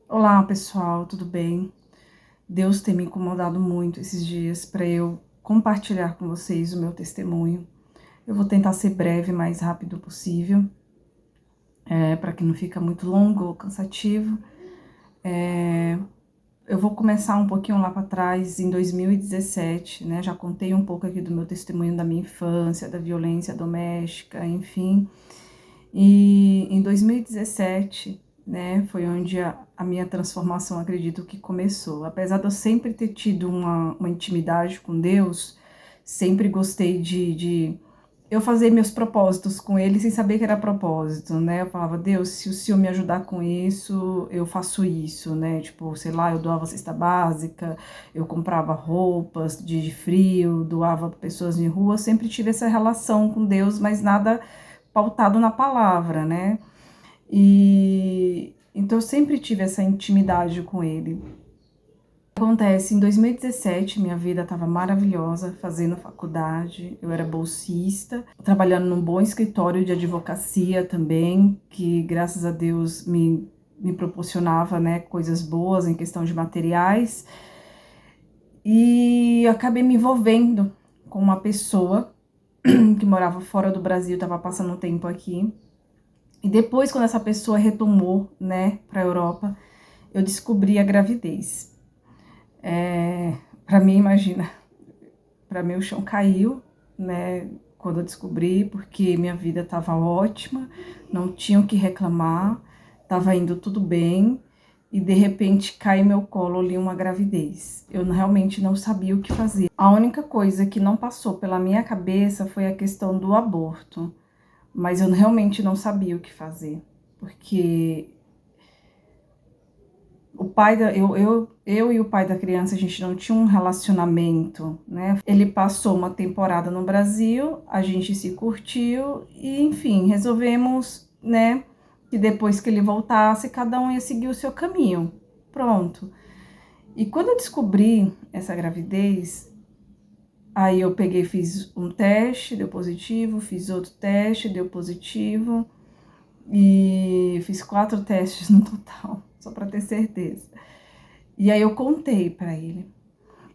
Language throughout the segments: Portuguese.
Olá, pessoal, tudo bem? Deus tem me incomodado muito esses dias para eu compartilhar com vocês o meu testemunho. Eu vou tentar ser breve, mais rápido possível, para que não fique muito longo ou cansativo. Eu vou começar um pouquinho lá para trás, em 2017, né? Já contei um pouco aqui do meu testemunho da minha infância, da violência doméstica, enfim. E em 2017, né, foi onde a minha transformação, acredito que começou. Apesar de eu sempre ter tido uma intimidade com Deus, sempre gostei de eu fazer meus propósitos com Ele sem saber que era propósito, né? Eu falava, Deus, se o Senhor me ajudar com isso, eu faço isso, né? Tipo, sei lá, eu doava cesta básica, eu comprava roupas de frio, doava para pessoas em rua, sempre tive essa relação com Deus, mas nada pautado na palavra, né? E então eu sempre tive essa intimidade com ele. Acontece, em 2017, minha vida estava maravilhosa, fazendo faculdade, eu era bolsista, trabalhando num bom escritório de advocacia também, que graças a Deus me proporcionava, né, coisas boas em questão de materiais, e eu acabei me envolvendo com uma pessoa que morava fora do Brasil, estava passando um tempo aqui. E depois, quando essa pessoa retomou, né, para a Europa, eu descobri a gravidez. Para mim, imagina, para mim o chão caiu, né, quando eu descobri, porque minha vida estava ótima, não tinha o que reclamar, estava indo tudo bem, e de repente cai em meu colo ali uma gravidez. Eu realmente não sabia o que fazer. A única coisa que não passou pela minha cabeça foi a questão do aborto, mas eu realmente não sabia o que fazer, porque o pai eu e o pai da criança, a gente não tinha um relacionamento, né? Ele passou uma temporada no Brasil, a gente se curtiu e, enfim, resolvemos, né, que depois que ele voltasse, cada um ia seguir o seu caminho. Pronto. E quando eu descobri essa gravidez, aí eu peguei, fiz um teste, deu positivo, fiz outro teste, deu positivo, e fiz 4 testes no total, só para ter certeza. E aí eu contei para ele.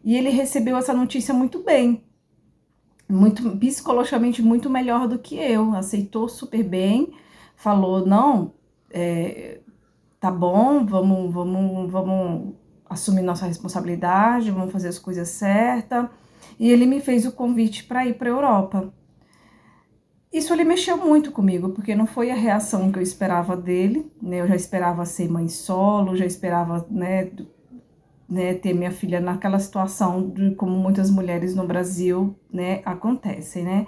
E ele recebeu essa notícia muito bem, muito psicologicamente muito melhor do que eu, aceitou super bem, falou, não, tá bom, vamos assumir nossa responsabilidade, vamos fazer as coisas certas. E ele me fez o convite para ir para a Europa. Isso ele mexeu muito comigo, porque não foi a reação que eu esperava dele, né? Eu já esperava ser mãe solo, já esperava, né, ter minha filha naquela situação de como muitas mulheres no Brasil, né, acontecem, né?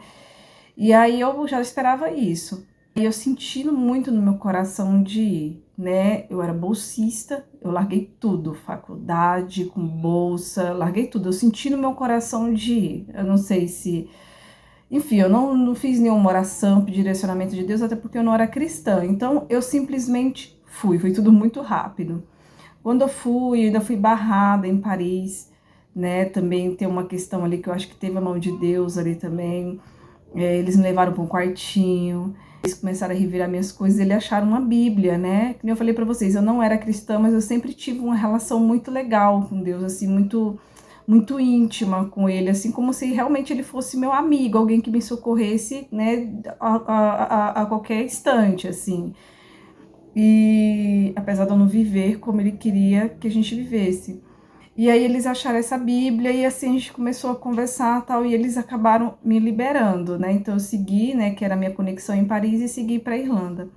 E aí eu já esperava isso. E eu senti muito no meu coração de ir, né? Eu era bolsista, eu larguei tudo, faculdade, com bolsa, larguei tudo. Eu senti no meu coração de ir. Eu não sei se enfim, eu não fiz nenhuma oração, direcionamento de Deus, até porque eu não era cristã. Então, eu simplesmente fui, foi tudo muito rápido. Quando eu fui, ainda fui barrada em Paris, né? Também tem uma questão ali que eu acho que teve a mão de Deus ali também. Eles me levaram para um quartinho, eles começaram a revirar minhas coisas, eles acharam uma Bíblia, né? Como eu falei para vocês, eu não era cristã, mas eu sempre tive uma relação muito legal com Deus, assim, muito íntima com ele, assim, como se realmente ele fosse meu amigo, alguém que me socorresse, né, a qualquer instante, assim. E apesar de eu não viver como ele queria que a gente vivesse. E aí eles acharam essa Bíblia e assim a gente começou a conversar tal, e eles acabaram me liberando, né? Então eu segui, né, que era a minha conexão em Paris, e segui para Irlanda.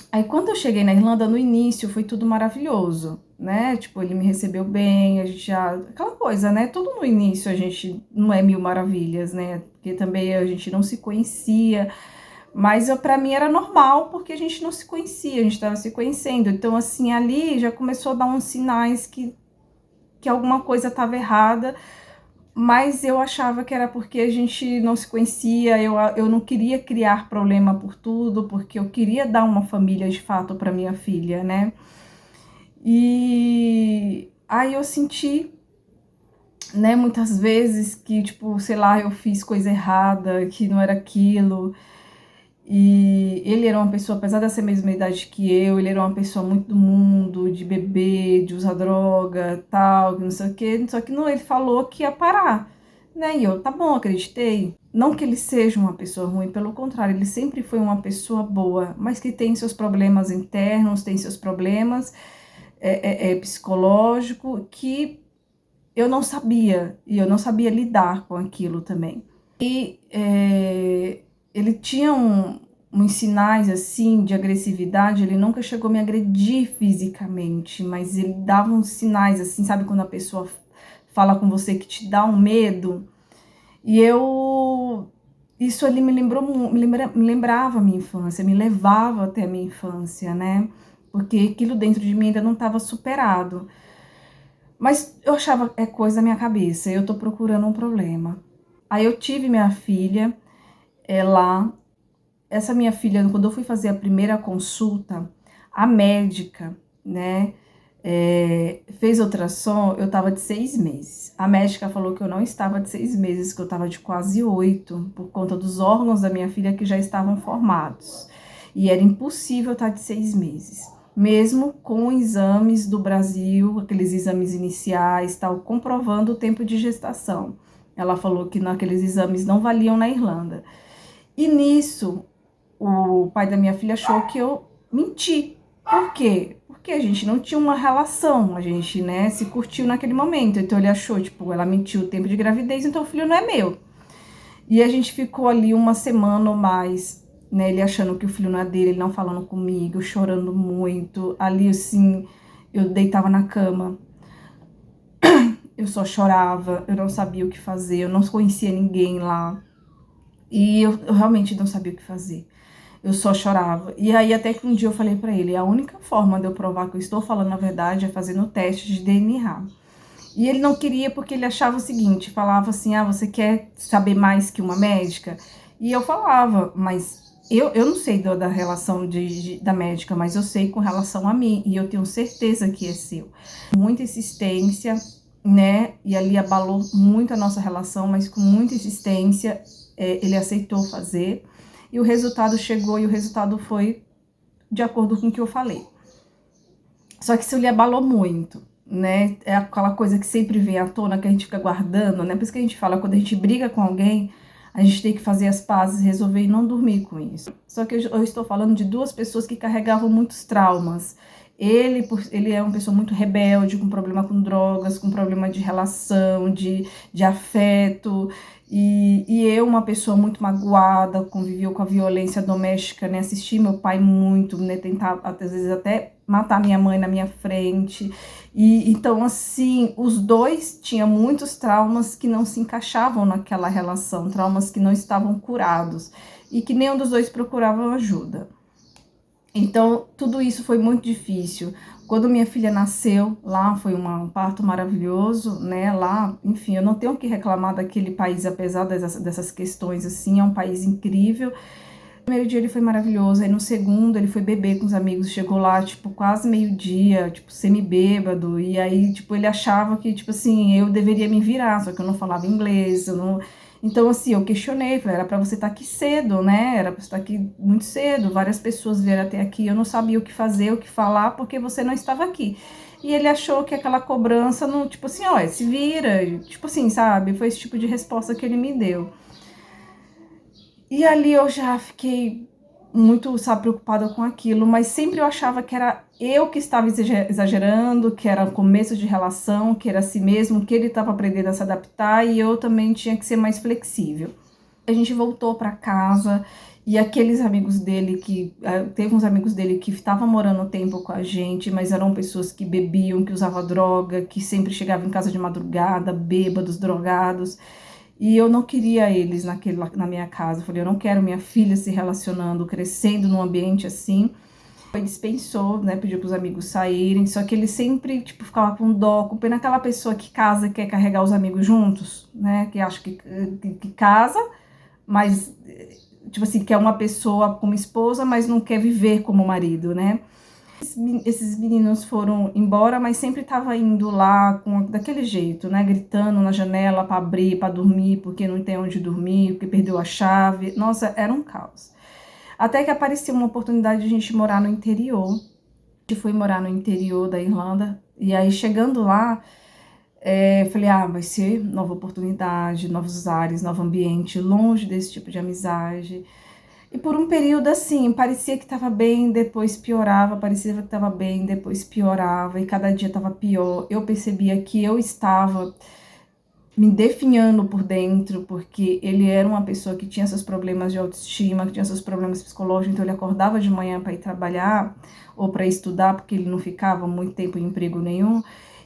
Aí quando eu cheguei na Irlanda, no início foi tudo maravilhoso, né? Tipo, ele me recebeu bem, a gente já. Aquela coisa, né? Tudo no início a gente não é mil maravilhas, né? Porque também a gente não se conhecia, mas para mim era normal, porque a gente não se conhecia, a gente estava se conhecendo. Então, assim, ali já começou a dar uns sinais que alguma coisa estava errada, mas eu achava que era porque a gente não se conhecia, eu não queria criar problema por tudo, porque eu queria dar uma família de fato para minha filha, né? E aí eu senti, né, muitas vezes que, tipo, sei lá, eu fiz coisa errada, que não era aquilo. E ele era uma pessoa, apesar dessa mesma idade que eu, ele era uma pessoa muito do mundo, de beber, de usar droga, tal, que não sei o quê. Só que não, ele falou que ia parar, né? E eu, tá bom, acreditei. Não que ele seja uma pessoa ruim, pelo contrário, ele sempre foi uma pessoa boa, mas que tem seus problemas internos, tem seus problemas psicológicos que eu não sabia, e eu não sabia lidar com aquilo também. E ele tinha uns sinais assim de agressividade, ele nunca chegou a me agredir fisicamente, mas ele dava uns sinais assim, sabe quando a pessoa fala com você que te dá um medo? E isso ali me lembrava a minha infância, me levava até a minha infância, né? Porque aquilo dentro de mim ainda não estava superado. Mas eu achava, é coisa da minha cabeça, eu tô procurando um problema. Aí eu tive minha filha, lá. Essa minha filha, quando eu fui fazer a primeira consulta, a médica, né, fez ultrassom, eu tava de 6 meses. A médica falou que eu não estava de 6 meses, que eu tava de quase 8, por conta dos órgãos da minha filha que já estavam formados. E era impossível eu estar de 6 meses. Mesmo com exames do Brasil, aqueles exames iniciais, tal, comprovando o tempo de gestação. Ela falou que naqueles exames não valiam na Irlanda. E nisso, o pai da minha filha achou que eu menti. Por quê? Porque a gente não tinha uma relação, a gente, né, se curtiu naquele momento. Então ele achou, tipo, ela mentiu o tempo de gravidez, então o filho não é meu. E a gente ficou ali uma semana ou mais, né, ele achando que o filho não é dele, ele não falando comigo, chorando muito. Ali, assim, eu deitava na cama, eu só chorava, eu não sabia o que fazer, eu não conhecia ninguém lá. E eu realmente não sabia o que fazer. Eu só chorava. E aí até que um dia eu falei pra ele, a única forma de eu provar que eu estou falando a verdade é fazendo o teste de DNA. E ele não queria porque ele achava o seguinte, falava assim, ah, você quer saber mais que uma médica? E eu falava, mas eu não sei da relação da médica, mas eu sei com relação a mim, e eu tenho certeza que é seu. Muita insistência, né, e ali abalou muito a nossa relação, mas com muita insistência, ele aceitou fazer, e o resultado chegou, e o resultado foi de acordo com o que eu falei. Só que isso lhe abalou muito, né? É aquela coisa que sempre vem à tona, que a gente fica guardando, né? Por isso que a gente fala, quando a gente briga com alguém, a gente tem que fazer as pazes, resolver e não dormir com isso. Só que eu estou falando de duas pessoas que carregavam muitos traumas. Ele é uma pessoa muito rebelde, com problema com drogas, com problema de relação, de afeto. E eu, uma pessoa muito magoada, conviveu com a violência doméstica, né? Assisti meu pai muito, né? Tentar, às vezes, até matar minha mãe na minha frente. E então, assim, os dois tinham muitos traumas que não se encaixavam naquela relação, traumas que não estavam curados e que nenhum dos dois procurava ajuda. Então, tudo isso foi muito difícil. Quando minha filha nasceu, lá foi um parto maravilhoso, né? Lá, enfim, eu não tenho o que reclamar daquele país, apesar dessas questões, assim, é um país incrível. No primeiro dia ele foi maravilhoso, aí no segundo ele foi beber com os amigos, chegou lá, tipo, quase meio-dia, tipo, semi-bêbado, e aí, tipo, ele achava que, tipo assim, eu deveria me virar, só que eu não falava inglês, eu não... Então, assim, eu questionei, falei, era pra você estar aqui cedo, né, era pra você estar aqui muito cedo, várias pessoas vieram até aqui, eu não sabia o que fazer, o que falar, porque você não estava aqui. E ele achou que aquela cobrança, não, tipo assim, ó, se vira, tipo assim, sabe, foi esse tipo de resposta que ele me deu. E ali eu já fiquei muito, sabe, preocupada com aquilo, mas sempre eu achava que era eu que estava exagerando, que era começo de relação, que era assim mesmo, que ele estava aprendendo a se adaptar e eu também tinha que ser mais flexível. A gente voltou para casa e aqueles amigos dele teve uns amigos dele que estavam morando um tempo com a gente, mas eram pessoas que bebiam, que usavam droga, que sempre chegavam em casa de madrugada, bêbados, drogados. E eu não queria eles na minha casa. Eu falei, eu não quero minha filha se relacionando, crescendo num ambiente assim. Ele dispensou, né, pediu para os amigos saírem, só que ele sempre, tipo, ficava com dó, com pena aquela pessoa que casa e quer carregar os amigos juntos, né, que acha que casa, mas, tipo assim, quer uma pessoa como esposa, mas não quer viver como marido, né. Esses meninos foram embora, mas sempre estava indo lá daquele jeito, né? Gritando na janela para abrir, para dormir, porque não tem onde dormir, porque perdeu a chave. Nossa, era um caos. Até que apareceu uma oportunidade de a gente morar no interior. A gente foi morar no interior da Irlanda, e aí chegando lá, falei, vai ser nova oportunidade, novos ares, novo ambiente, longe desse tipo de amizade. E por um período assim, parecia que estava bem, depois piorava, parecia que estava bem, depois piorava, e cada dia estava pior. Eu percebia que eu estava me definhando por dentro, porque ele era uma pessoa que tinha seus problemas de autoestima, que tinha seus problemas psicológicos, então ele acordava de manhã para ir trabalhar ou para estudar, porque ele não ficava muito tempo em emprego nenhum,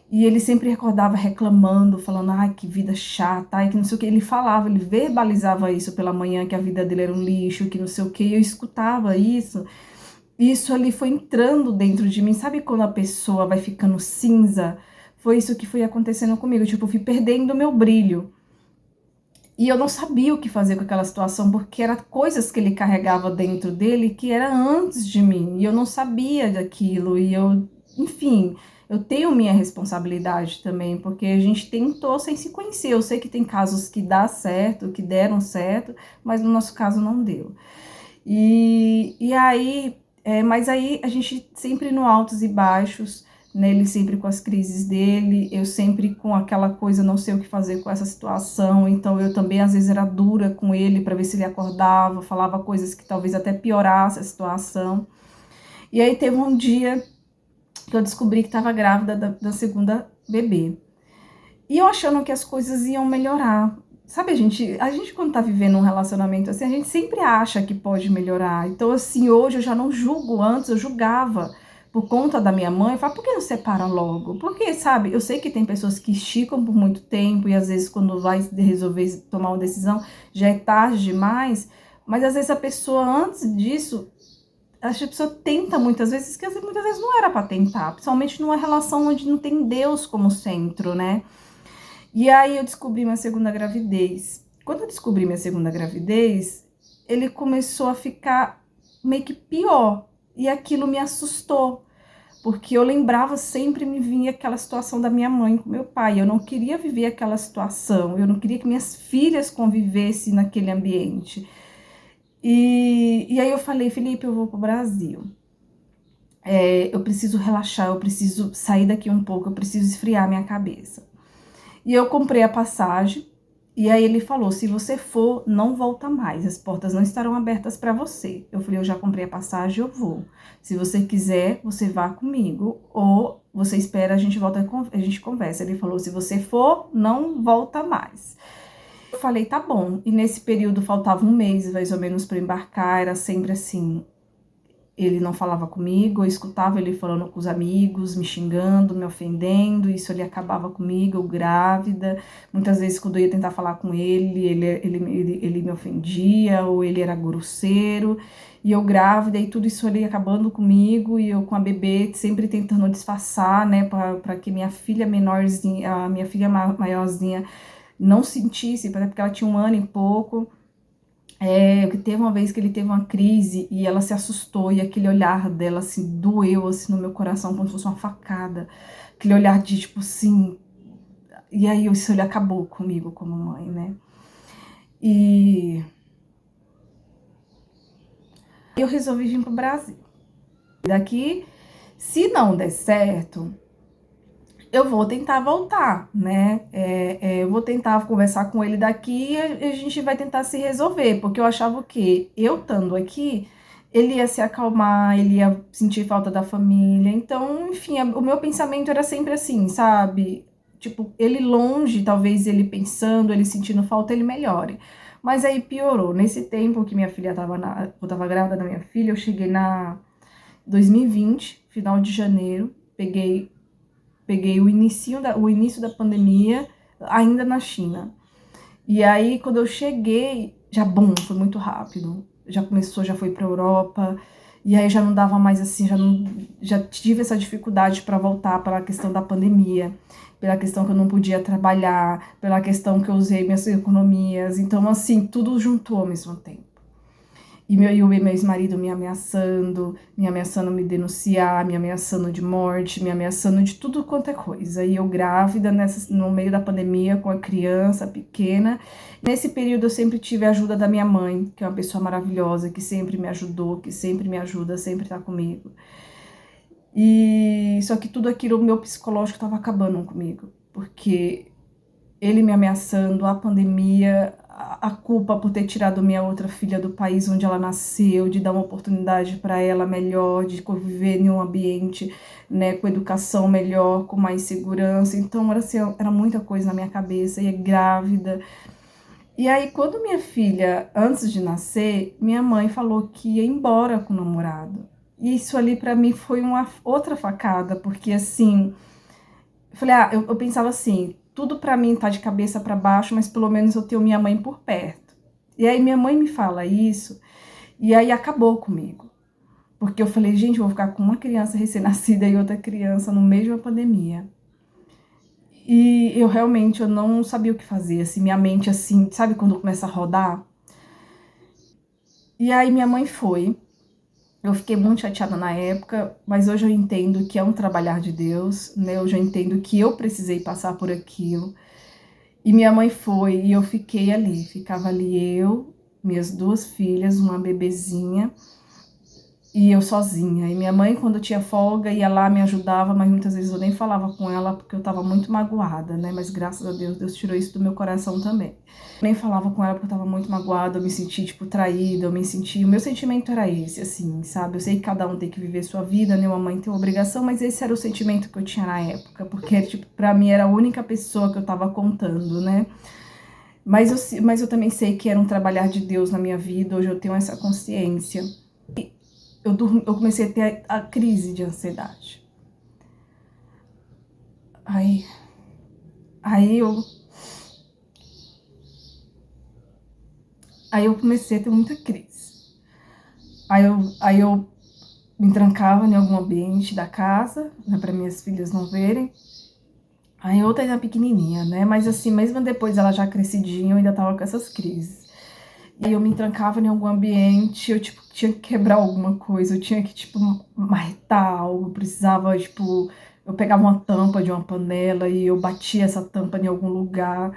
e ele sempre acordava reclamando, falando, ai, que vida chata, ai, que não sei o que. Ele falava, ele verbalizava isso pela manhã, que a vida dele era um lixo, que não sei o que, e eu escutava isso. Isso ali foi entrando dentro de mim. Sabe quando a pessoa vai ficando cinza? Foi isso que foi acontecendo comigo. Tipo, eu fui perdendo o meu brilho. E eu não sabia o que fazer com aquela situação, porque eram coisas que ele carregava dentro dele que era antes de mim. E eu não sabia daquilo. E eu, enfim, eu tenho minha responsabilidade também, porque a gente tentou sem se conhecer. Eu sei que tem casos que dá certo, que deram certo, mas no nosso caso não deu. E aí, mas aí a gente sempre no altos e baixos, né? Ele sempre com as crises dele, eu sempre com aquela coisa, não sei o que fazer com essa situação, então eu também às vezes era dura com ele para ver se ele acordava, falava coisas que talvez até piorasse a situação. E aí teve um dia que eu descobri que estava grávida da segunda bebê. E eu achando que as coisas iam melhorar. Sabe, a gente quando tá vivendo um relacionamento assim, a gente sempre acha que pode melhorar. Então, assim, hoje eu já não julgo, antes eu julgava. Por conta da minha mãe, eu falo, por que não separa logo? Porque, sabe, eu sei que tem pessoas que esticam por muito tempo e às vezes quando vai resolver tomar uma decisão, já é tarde demais. Mas às vezes a pessoa, antes disso, a pessoa tenta muitas vezes, que muitas vezes não era para tentar. Principalmente numa relação onde não tem Deus como centro, né? E aí eu descobri minha segunda gravidez. Quando eu descobri minha segunda gravidez, ele começou a ficar meio que pior. E aquilo me assustou, porque eu lembrava sempre, me vinha aquela situação da minha mãe com meu pai. Eu não queria viver aquela situação, eu não queria que minhas filhas convivessem naquele ambiente. E aí eu falei, Felipe, eu vou pro Brasil. Eu preciso relaxar, eu preciso sair daqui um pouco, eu preciso esfriar minha cabeça. E eu comprei a passagem, e aí ele falou, se você for, não volta mais, as portas não estarão abertas para você. Eu falei, eu já comprei a passagem, eu vou. Se você quiser, você vá comigo, ou você espera, a gente volta, a gente conversa. Ele falou, se você for, não volta mais. Eu falei, tá bom. E nesse período faltava um mês, mais ou menos, para embarcar, era sempre assim. Ele não falava comigo, eu escutava ele falando com os amigos, me xingando, me ofendendo, isso ele acabava comigo, eu grávida. Muitas vezes, quando eu ia tentar falar com ele me ofendia, ou ele era grosseiro, e eu grávida, e tudo isso ali acabando comigo, e eu com a bebê, sempre tentando disfarçar, né, para que minha filha menorzinha, a minha filha maiorzinha, não sentisse, porque ela tinha 1 ano e pouco. Que teve uma vez que ele teve uma crise e ela se assustou e aquele olhar dela, assim, doeu, assim, no meu coração, como se fosse uma facada. Aquele olhar de, tipo, assim... E aí, esse olhar acabou comigo como mãe, né? E eu resolvi vir pro Brasil. Daqui, se não der certo, eu vou tentar voltar, né? Eu vou tentar conversar com ele daqui e a gente vai tentar se resolver, porque eu achava que eu estando aqui, ele ia se acalmar, ele ia sentir falta da família. Então, enfim, o meu pensamento era sempre assim, sabe? Tipo, ele longe, talvez ele pensando, ele sentindo falta, ele melhore. Mas aí piorou. Nesse tempo que minha filha eu tava grávida da minha filha, eu cheguei na 2020, final de janeiro, peguei o início da pandemia ainda na China. E aí, quando eu cheguei, já bum, foi muito rápido. Já começou, já foi para Europa. E aí já não dava mais assim, já tive essa dificuldade para voltar pela questão da pandemia, pela questão que eu não podia trabalhar, pela questão que eu usei minhas economias. Então, assim, tudo juntou ao mesmo tempo. e o meu ex-marido me ameaçando me denunciar, me ameaçando de morte, me ameaçando de tudo quanto é coisa. E eu grávida no meio da pandemia com a criança pequena. Nesse período eu sempre tive a ajuda da minha mãe, que é uma pessoa maravilhosa, que sempre me ajudou, que sempre me ajuda, sempre tá comigo. E só que tudo aquilo, o meu psicológico estava acabando comigo, porque ele me ameaçando, a pandemia, a culpa por ter tirado minha outra filha do país onde ela nasceu, de dar uma oportunidade para ela melhor, de conviver em um ambiente, né, com educação melhor, com mais segurança. Então era assim, era muita coisa na minha cabeça, e grávida. E aí quando minha filha, antes de nascer, minha mãe falou que ia embora com o namorado. E isso ali para mim foi uma outra facada, porque assim, eu falei, eu pensava assim, tudo pra mim tá de cabeça pra baixo, mas pelo menos eu tenho minha mãe por perto. E aí minha mãe me fala isso, e aí acabou comigo. Porque eu falei, gente, eu vou ficar com uma criança recém-nascida e outra criança no meio de uma pandemia. E eu realmente, eu não sabia o que fazer, assim, minha mente assim, sabe quando começa a rodar? E aí minha mãe foi. Eu fiquei muito chateada na época, mas hoje eu entendo que é um trabalhar de Deus, né? Hoje eu entendo que eu precisei passar por aquilo. E minha mãe foi e eu fiquei ali. Ficava ali eu, minhas duas filhas, uma bebezinha e eu sozinha. E minha mãe, quando tinha folga, ia lá, me ajudava, mas muitas vezes eu nem falava com ela porque eu tava muito magoada, né? Mas graças a Deus, Deus tirou isso do meu coração também. Nem falava com ela porque eu tava muito magoada, eu me senti, tipo, traída, eu me senti... O meu sentimento era esse, assim, sabe? Eu sei que cada um tem que viver sua vida, nenhuma mãe tem obrigação, mas esse era o sentimento que eu tinha na época, porque, tipo, pra mim era a única pessoa que eu tava contando, né? Mas eu também sei que era um trabalhar de Deus na minha vida, hoje eu tenho essa consciência. Eu comecei a ter a crise de ansiedade. Aí, aí eu, aí eu comecei a ter muita crise. Aí eu me trancava em algum ambiente da casa, né, para minhas filhas não verem. Aí outra ainda pequenininha, né? Mas assim, mesmo depois ela já crescidinha, eu ainda tava com essas crises. E aí eu me trancava em algum ambiente, eu, tipo, tinha que quebrar alguma coisa, eu tinha que, tipo, marretar algo, precisava, tipo, eu pegava uma tampa de uma panela e eu batia essa tampa em algum lugar,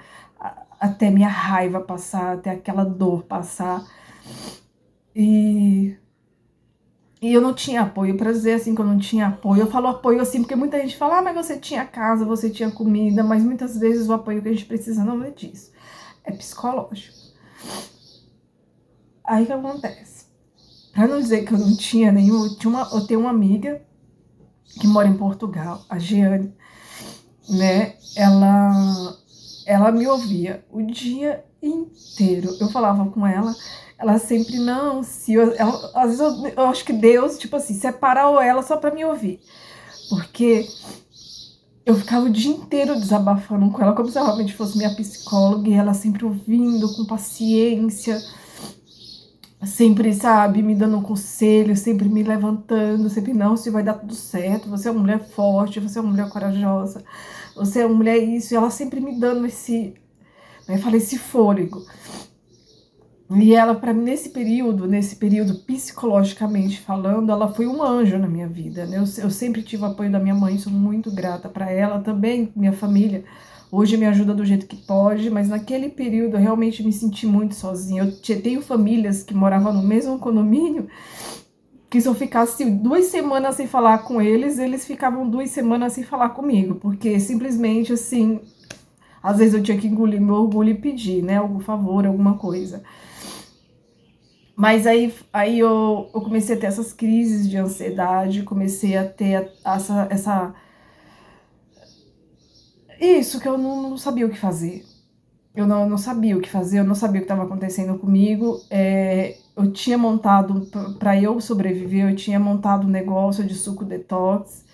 até minha raiva passar, até aquela dor passar. E eu não tinha apoio, pra dizer assim que eu não tinha apoio, eu falo apoio assim, porque muita gente fala, mas você tinha casa, você tinha comida, mas muitas vezes o apoio que a gente precisa não é disso, é psicológico. Aí o que acontece? Pra não dizer que eu não tinha nenhum, eu tenho uma amiga que mora em Portugal, a Giane, né? Ela me ouvia o dia inteiro. Eu falava com ela sempre, não, se eu, ela, às vezes eu acho que Deus, tipo assim, separou ela só pra me ouvir. Porque eu ficava o dia inteiro desabafando com ela, como se ela realmente fosse minha psicóloga, e ela sempre ouvindo, com paciência, sempre, sabe, me dando um conselho, sempre me levantando, sempre, não, se vai dar tudo certo, você é uma mulher forte, você é uma mulher corajosa, você é uma mulher isso, e ela sempre me dando esse, né, eu falei, esse fôlego. E ela, para mim, nesse período, psicologicamente falando, ela foi um anjo na minha vida, né? Eu sempre tive o apoio da minha mãe, sou muito grata para ela, também minha família. Hoje me ajuda do jeito que pode, mas naquele período eu realmente me senti muito sozinha. Eu tenho famílias que moravam no mesmo condomínio, que se eu ficasse 2 semanas sem falar com eles, eles ficavam 2 semanas sem falar comigo, porque simplesmente assim, às vezes eu tinha que engolir meu orgulho e pedir, né, algum favor, alguma coisa. Mas aí eu comecei a ter essas crises de ansiedade, comecei a ter isso, que eu não sabia o que fazer. Eu não sabia o que fazer, eu não sabia o que estava acontecendo comigo. Eu tinha montado, para eu sobreviver, eu tinha montado um negócio de suco detox,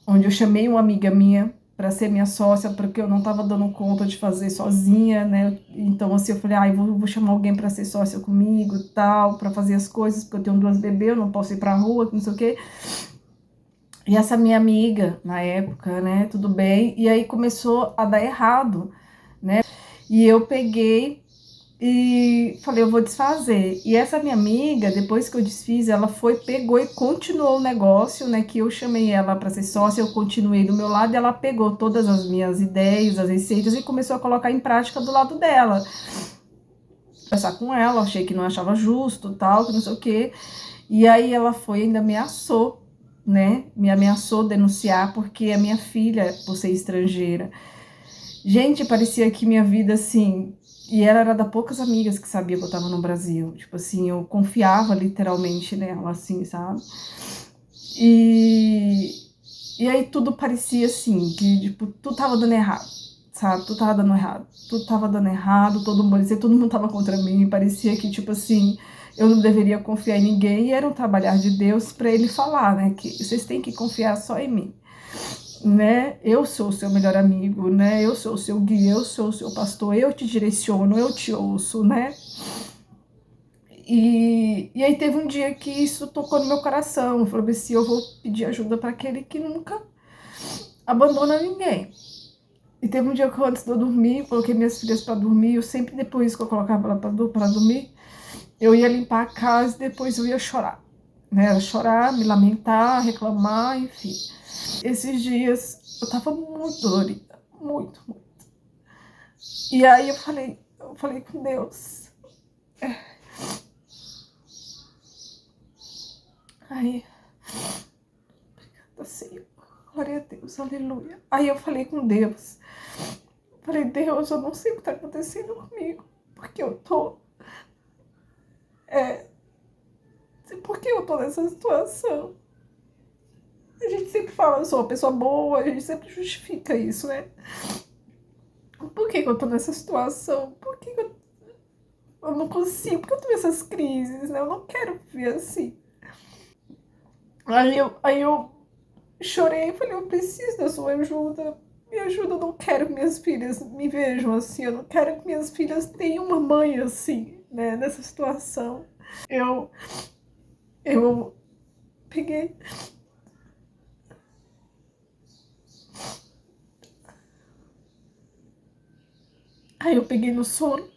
onde eu chamei uma amiga minha para ser minha sócia, porque eu não estava dando conta de fazer sozinha, né? Então, assim, eu falei, vou chamar alguém para ser sócia comigo e tal, para fazer as coisas, porque eu tenho 2 bebês, eu não posso ir pra rua, não sei o quê. E essa minha amiga, na época, né, tudo bem, e aí começou a dar errado, né? E eu peguei E falei, eu vou desfazer. E essa minha amiga, depois que eu desfiz, ela foi, pegou e continuou o negócio, né? Que eu chamei ela para ser sócia, eu continuei do meu lado, e ela pegou todas as minhas ideias, as receitas, e começou a colocar em prática do lado dela. Conversar com ela, achei que não achava justo, tal, que não sei o quê. E aí ela foi e ainda ameaçou, né? Me ameaçou denunciar porque a minha filha, por ser estrangeira. Gente, parecia que minha vida, assim... E ela era das poucas amigas que sabia que eu tava no Brasil. Tipo assim, eu confiava literalmente nela, assim, sabe? E, e aí tudo parecia assim, que tipo, tudo tava dando errado, sabe? Tudo tava dando errado. Tudo tava dando errado, todo mundo tava contra mim. Parecia que, tipo assim, eu não deveria confiar em ninguém. E era um trabalhar de Deus para ele falar, né? Que vocês têm que confiar só em mim, né? Eu sou o seu melhor amigo, né? Eu sou o seu guia, eu sou o seu pastor, eu te direciono, eu te ouço, né? E aí teve um dia que isso tocou no meu coração. Eu falei assim, eu vou pedir ajuda para aquele que nunca abandona ninguém. E teve um dia que antes de eu dormir, eu coloquei minhas filhas para dormir. Eu sempre, depois que eu colocava ela para dormir, eu ia limpar a casa e depois eu ia chorar, né? Era chorar, me lamentar, reclamar, enfim. Esses dias eu tava muito dolorida, muito, muito. E aí eu falei com Deus. Aí, assim, glória a Deus, aleluia. Aí eu falei com Deus. Falei, Deus, eu não sei o que tá acontecendo comigo. Porque eu tô. É, por que eu tô nessa situação? A gente sempre fala, eu sou uma pessoa boa, a gente sempre justifica isso, né? Por que eu tô nessa situação? Por que eu não consigo? Por que eu tenho essas crises, né? Eu não quero viver assim. Aí eu chorei e falei, eu preciso da sua ajuda. Me ajuda, eu não quero que minhas filhas me vejam assim. Eu não quero que minhas filhas tenham uma mãe assim, né? Nessa situação. Eu, eu peguei. Aí eu peguei no sono.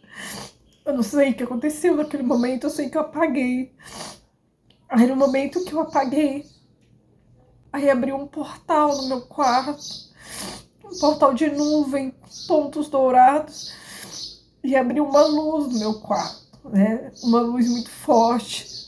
Eu não sei o que aconteceu naquele momento, eu sei que eu apaguei. Aí no momento que eu apaguei, aí abriu um portal no meu quarto, um portal de nuvem, pontos dourados, e abriu uma luz no meu quarto, né? Uma luz muito forte.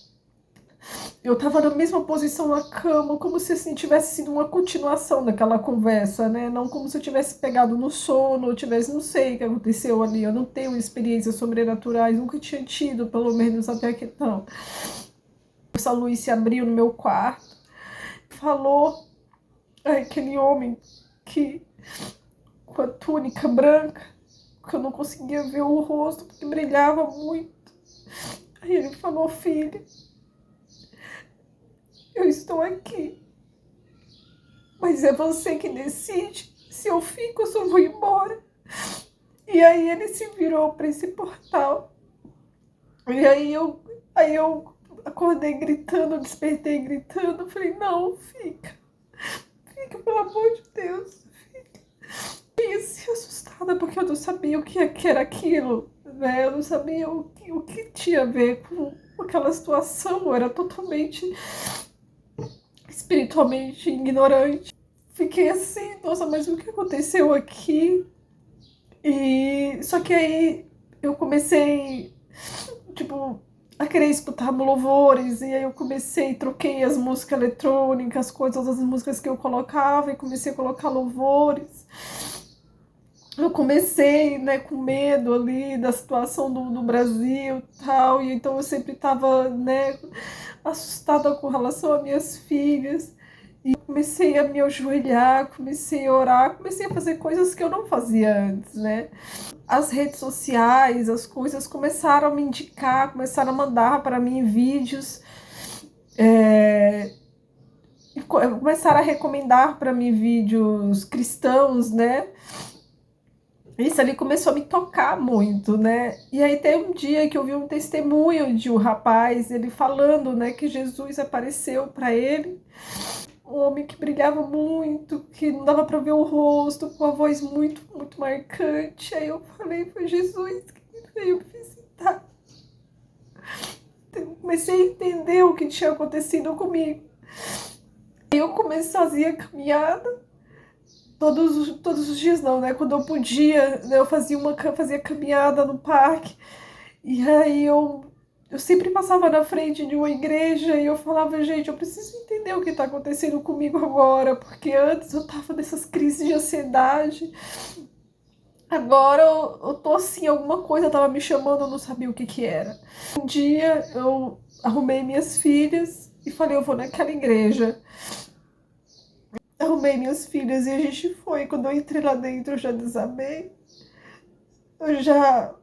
Eu tava na mesma posição na cama, como se assim tivesse sido uma continuação daquela conversa, né? Não como se eu tivesse pegado no sono, ou tivesse, não sei o que aconteceu ali. Eu não tenho experiências sobrenaturais, nunca tinha tido, pelo menos até aqui não. Essa luz se abriu no meu quarto, falou aquele homem que com a túnica branca, que eu não conseguia ver o rosto porque brilhava muito. Aí ele falou, filha, eu estou aqui, mas é você que decide se eu fico ou se eu vou embora. E aí ele se virou para esse portal. E aí eu acordei gritando, despertei gritando. Falei, não, fica, pelo amor de Deus, fica. E assim, assustada, porque eu não sabia o que era aquilo, né? Eu não sabia o que tinha a ver com aquela situação. Eu era totalmente espiritualmente ignorante. Fiquei assim, nossa, mas o que aconteceu aqui? E só que aí eu comecei, tipo, a querer escutar louvores, e aí eu comecei, troquei as músicas eletrônicas, coisas, as músicas que eu colocava, e comecei a colocar louvores. Eu comecei, né, com medo ali da situação do Brasil e tal, e então eu sempre estava, né, assustada com relação às minhas filhas. Comecei a me ajoelhar, comecei a orar, comecei a fazer coisas que eu não fazia antes, né? As redes sociais, as coisas começaram a me indicar, começaram a mandar para mim vídeos, e começaram a recomendar para mim vídeos cristãos, né? Isso ali começou a me tocar muito, né? E aí tem um dia que eu vi um testemunho de um rapaz, ele falando, né, que Jesus apareceu para ele, um homem que brilhava muito, que não dava para ver o rosto, com uma voz muito, muito marcante. Aí eu falei, foi Jesus que me veio visitar. voltar. Comecei a entender o que tinha acontecido comigo. Eu comecei a fazer a caminhada todos os dias não, né? Quando eu podia, né, eu fazia caminhada no parque. E aí eu sempre passava na frente de uma igreja e eu falava, gente, eu preciso entender o que está acontecendo comigo agora, porque antes eu tava nessas crises de ansiedade. Agora eu tô assim, alguma coisa tava me chamando, eu não sabia o que que era. Um dia eu arrumei minhas filhas e falei, eu vou naquela igreja. Arrumei minhas filhas e a gente foi. Quando eu entrei lá dentro, eu já desabei. Eu já...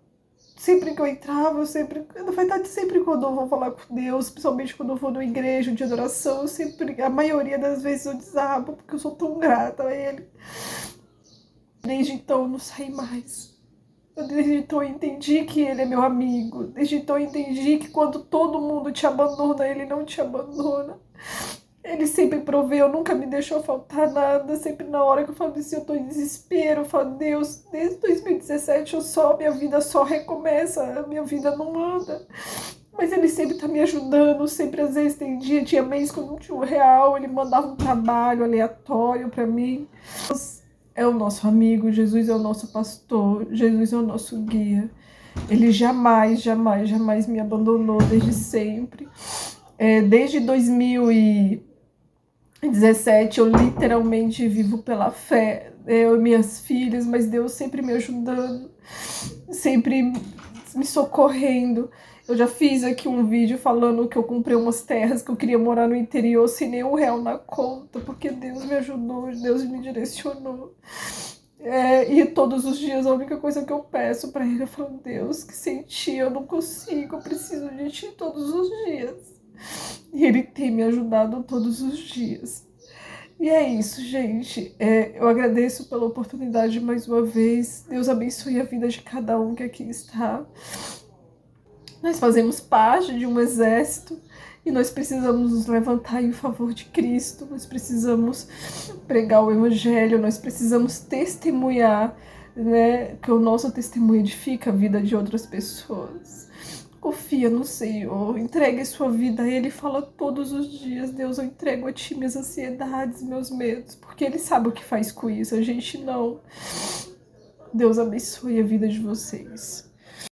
Sempre que eu entrava, na verdade, sempre quando eu vou falar com Deus, principalmente quando eu vou numa igreja de adoração, a maioria das vezes eu desabo, porque eu sou tão grata a Ele. Desde então eu não saí mais. Desde então eu entendi que Ele é meu amigo. Desde então eu entendi que quando todo mundo te abandona, Ele não te abandona. Ele sempre proveu, nunca me deixou faltar nada. Sempre na hora que eu falo assim, eu tô em desespero. Eu falo, Deus, desde 2017 minha vida só recomeça, a minha vida não anda. Mas ele sempre tá me ajudando, sempre às vezes tinha mês que eu não tinha R$ 1, ele mandava um trabalho aleatório pra mim. Deus é o nosso amigo, Jesus é o nosso pastor, Jesus é o nosso guia. Ele jamais, jamais, jamais me abandonou desde sempre. Desde 2017 eu literalmente vivo pela fé, eu e minhas filhas, mas Deus sempre me ajudando, sempre me socorrendo. Eu já fiz aqui um vídeo falando que eu comprei umas terras, que eu queria morar no interior sem nenhum real na conta, porque Deus me ajudou, Deus me direcionou. E todos os dias a única coisa que eu peço para Ele, eu falo, Deus, que sem Ti eu não consigo, eu preciso de Ti todos os dias. E Ele tem me ajudado todos os dias. E é isso, gente. Eu agradeço pela oportunidade mais uma vez. Deus abençoe a vida de cada um que aqui está. Nós fazemos parte de um exército e nós precisamos nos levantar em favor de Cristo. Nós precisamos pregar o Evangelho, nós precisamos testemunhar, né? Que o nosso testemunho edifica a vida de outras pessoas. Confia no Senhor, entregue sua vida a Ele, fala todos os dias, Deus, eu entrego a Ti minhas ansiedades, meus medos, porque Ele sabe o que faz com isso, a gente não. Deus abençoe a vida de vocês.